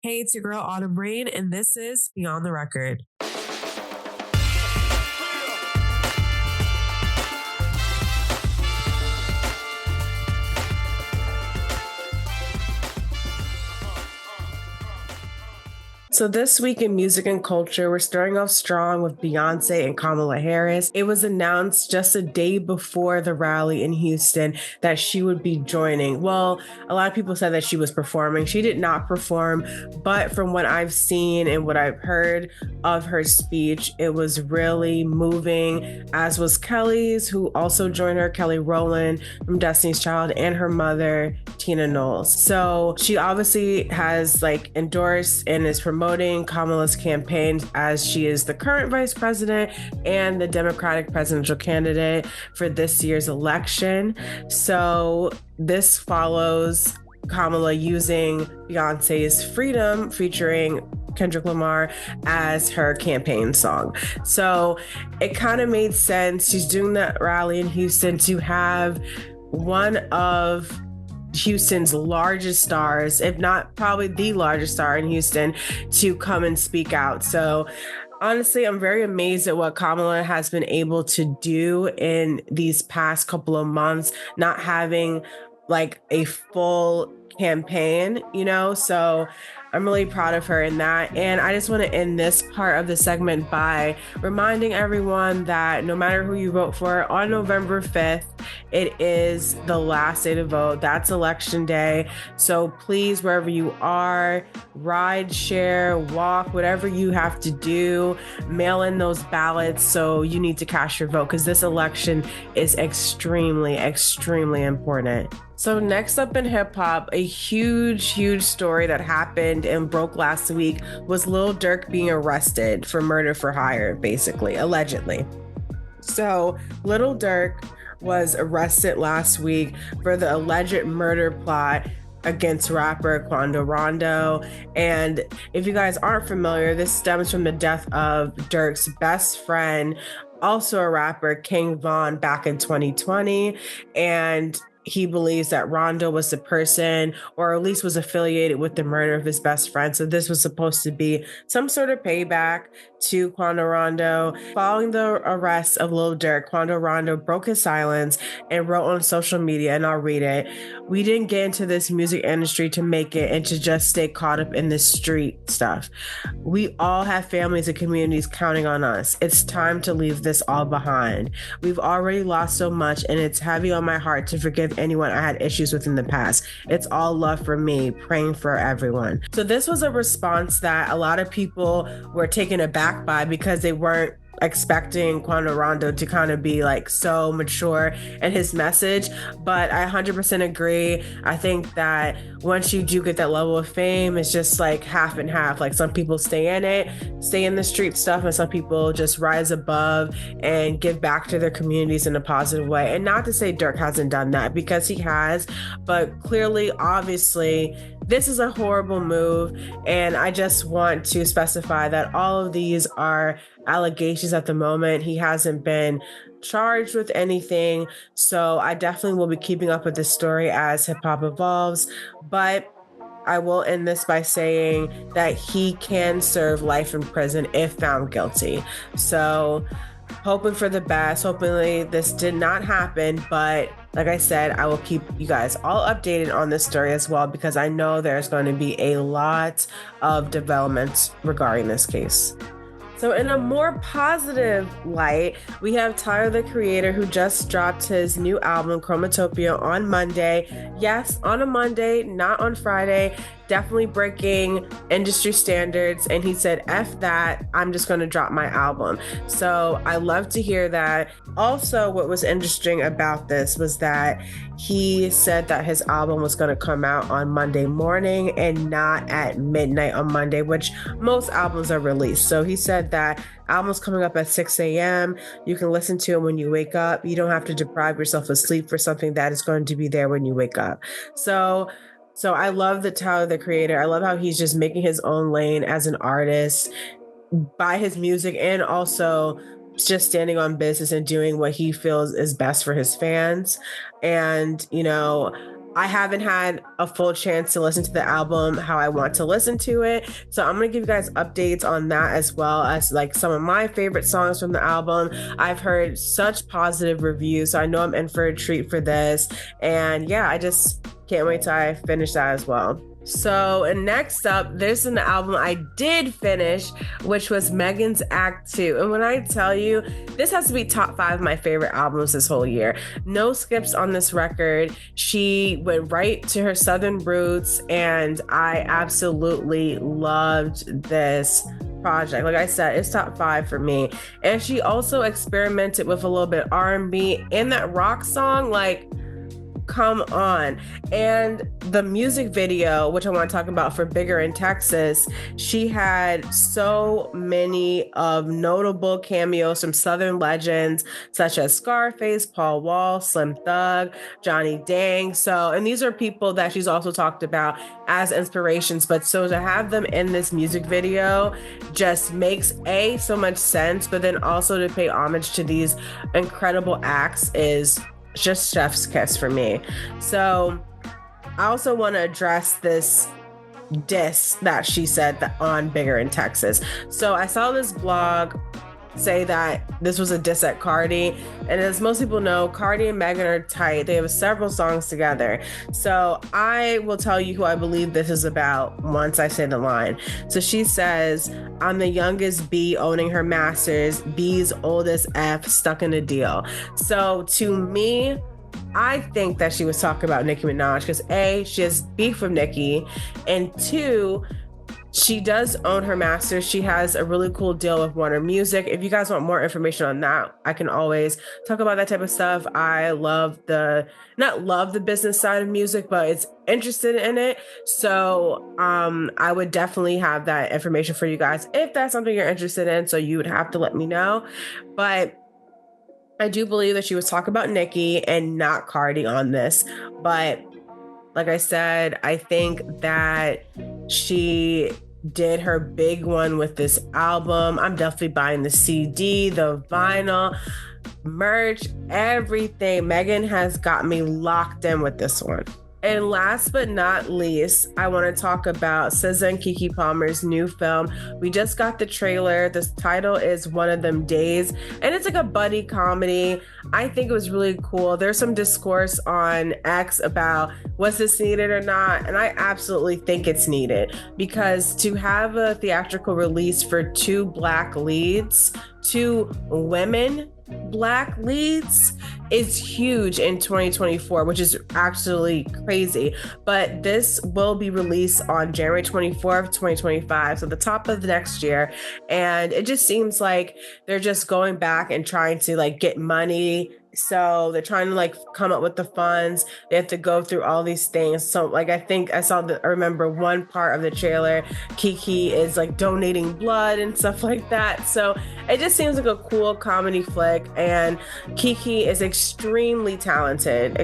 Hey, it's your girl Autumn Rain, and this is Beyond the Record. So this week in music and culture, we're starting off strong with Beyoncé and Kamala Harris. It was announced just a day before the rally in Houston that she would be joining. Well, a lot of people said that she was performing. She did not perform, but from what I've seen and what I've heard of her speech, it was really moving, as was Kelly's, who also joined her, Kelly Rowland from Destiny's Child, and her mother, Tina Knowles. So she obviously has endorsed and is promoting Kamala's campaign, as she is the current vice president and the Democratic presidential candidate for this year's election. So this follows Kamala using Beyonce's Freedom featuring Kendrick Lamar as her campaign song. So it kind of made sense. She's doing that rally in Houston to have one of Houston's largest stars, if not probably the largest star in Houston, to come and speak out. So honestly, I'm very amazed at what Kamala has been able to do in these past couple of months, not having a full campaign, So I'm really proud of her in that. And I just want to end this part of the segment by reminding everyone that no matter who you vote for, on November 5th, it is the last day to vote. That's election day. So please, wherever you are, ride, share, walk, whatever you have to do, mail in those ballots. So you need to cast your vote, because this election is extremely, extremely important. So next up in hip hop, a huge story that happened and broke last week was Lil Durk being arrested for murder for hire, basically, allegedly. So Lil Durk was arrested last week for the alleged murder plot against rapper Quando Rondo. And if you guys aren't familiar, this stems from the death of Durk's best friend, also a rapper, King Von, back in 2020. And he believes that Rondo was the person, or at least was affiliated with the murder of his best friend. So this was supposed to be some sort of payback to Quando Rondo. Following the arrest of Lil Durk, Quando Rondo broke his silence and wrote on social media, and I'll read it: "We didn't get into this music industry to make it and to just stay caught up in this street stuff. We all have families and communities counting on us. It's time to leave this all behind. We've already lost so much, and it's heavy on my heart to forgive anyone I had issues with in the past. It's all love for me, praying for everyone." So this was a response that a lot of people were taken aback by, because they weren't expecting Quando Rondo to kind of be so mature in his message. But I 100% agree. I think that once you do get that level of fame, it's just half and half. Some people stay in it, stay in the street stuff, and some people just rise above and give back to their communities in a positive way. And not to say Durk hasn't done that, because he has, but clearly, obviously, this is a horrible move. And I just want to specify that all of these are allegations at the moment. He hasn't been charged with anything. So I definitely will be keeping up with this story as hip hop evolves. But I will end this by saying that he can serve life in prison if found guilty. So hoping for the best. Hopefully this did not happen, but like I said, I will keep you guys all updated on this story as well, because I know there's going to be a lot of developments regarding this case. So in a more positive light, we have Tyler, the Creator, who just dropped his new album, Chromakopia, on Monday. Yes, on a Monday, not on Friday. Definitely breaking industry standards. And he said, F that, I'm just going to drop my album. So I love to hear that. Also, what was interesting about this was that he said that his album was going to come out on Monday morning and not at midnight on Monday, which most albums are released. So he said that album's coming up at 6 a.m. You can listen to it when you wake up. You don't have to deprive yourself of sleep for something that is going to be there when you wake up. So I love the Tyler, the Creator. I love how he's just making his own lane as an artist by his music, and also just standing on business and doing what he feels is best for his fans. And, I haven't had a full chance to listen to the album how I want to listen to it. So I'm going to give you guys updates on that, as well as like some of my favorite songs from the album. I've heard such positive reviews, so I know I'm in for a treat for this. And yeah, I just can't wait till I finish that as well. So, and next up, there's an album I did finish, which was Megan's Act 2. And when I tell you, this has to be top 5 of my favorite albums this whole year. No skips on this record. She went right to her Southern roots, and I absolutely loved this project. Like I said, it's top 5 for me. And she also experimented with a little bit R&B in that rock song, like, come on. And the music video, which I want to talk about, for Bigger in Texas, she had so many of notable cameos from Southern legends such as Scarface, Paul Wall, Slim Thug, Johnny Dang. So, and these are people that she's also talked about as inspirations, but so to have them in this music video just makes so much sense, but then also to pay homage to these incredible acts is just chef's kiss for me. So I also want to address this diss that she said that on Bigger in Texas. So I saw this blog say that this was a diss at Cardi, and as most people know, Cardi and Megan are tight. They have several songs together. So I will tell you who I believe this is about once I say the line. So she says, "I'm the youngest B owning her masters, B's oldest F stuck in a deal." So to me, I think that she was talking about Nicki Minaj because A, she has beef with Nicki, and 2, she does own her masters. She has a really cool deal with Warner Music. If you guys want more information on that, I can always talk about that type of stuff. I not love the business side of music, but it's interested in it. So I would definitely have that information for you guys if that's something you're interested in. So you would have to let me know. But I do believe that she was talking about Nicki and not Cardi on this. But like I said, I think that she did her big one with this album. I'm definitely buying the CD, the vinyl, merch, everything. Megan has got me locked in with this one. And last but not least, I want to talk about SZA and Keke Palmer's new film. We just got the trailer. The title is One of Them Days, and it's like a buddy comedy. I think it was really cool. There's some discourse on X about was this needed or not, and I absolutely think it's needed, because to have a theatrical release for 2 Black leads, 2 women Black leads, is huge in 2024, which is actually crazy. But this will be released on January 24th, 2025, so the top of the next year. And it just seems like they're just going back and trying to like get money. So they're trying to like come up with the funds. They have to go through all these things. So like I think I remember one part of the trailer, Keke is like donating blood and stuff like that. So it just seems like a cool comedy flick, and Keke is extremely talented,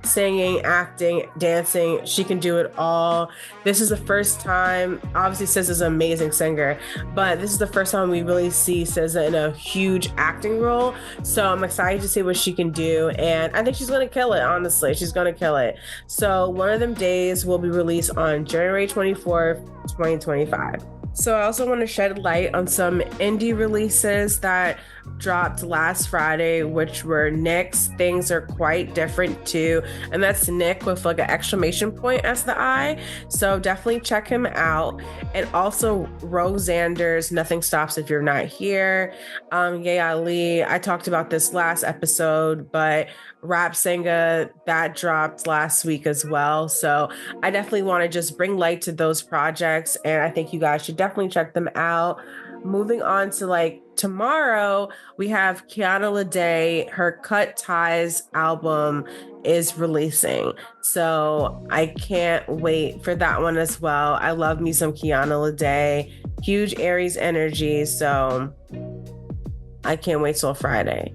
singing, acting, dancing. She can do it all. This is the first time, obviously SZA's an amazing singer, but this is the first time we really see SZA in a huge acting role. So I'm excited to see what she can do, and I think she's going to kill it, honestly. She's going to kill it. So One of Them Days will be released on January 24th, 2025. So I also want to shed light on some indie releases that dropped last Friday, which were Nick's Things Are Quite Different Too. And that's Nick with like an exclamation point as the I. So definitely check him out. And also Rosander's Nothing Stops If You're Not Here. Yeah, Ali, I talked about this last episode, but Rap Singer, that dropped last week as well. So I definitely want to just bring light to those projects, and I think you guys should definitely check them out. Moving on to like tomorrow, we have Kiana Lede. Her Cut Ties album is releasing, so I can't wait for that one as well. I love me some Kiana Lede, huge Aries energy, so I can't wait till Friday.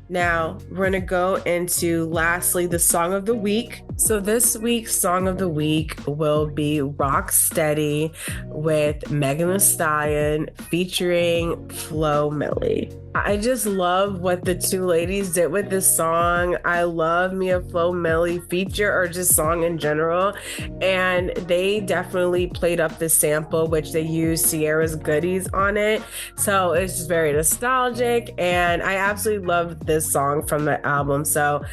Now, we're going to go into, lastly, the song of the week. So this week's song of the week will be Rock Steady with Megan Thee Stallion featuring Flo Milli. I just love what the two ladies did with this song. I love me a Flo Milli feature or just song in general. And they definitely played up the sample, which they used Sierra's Goodies on it. So it's just very nostalgic. And I absolutely love this song from the album. So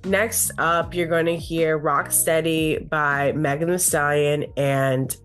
next up, you're going to hear Rock Steady by Megan Thee Stallion and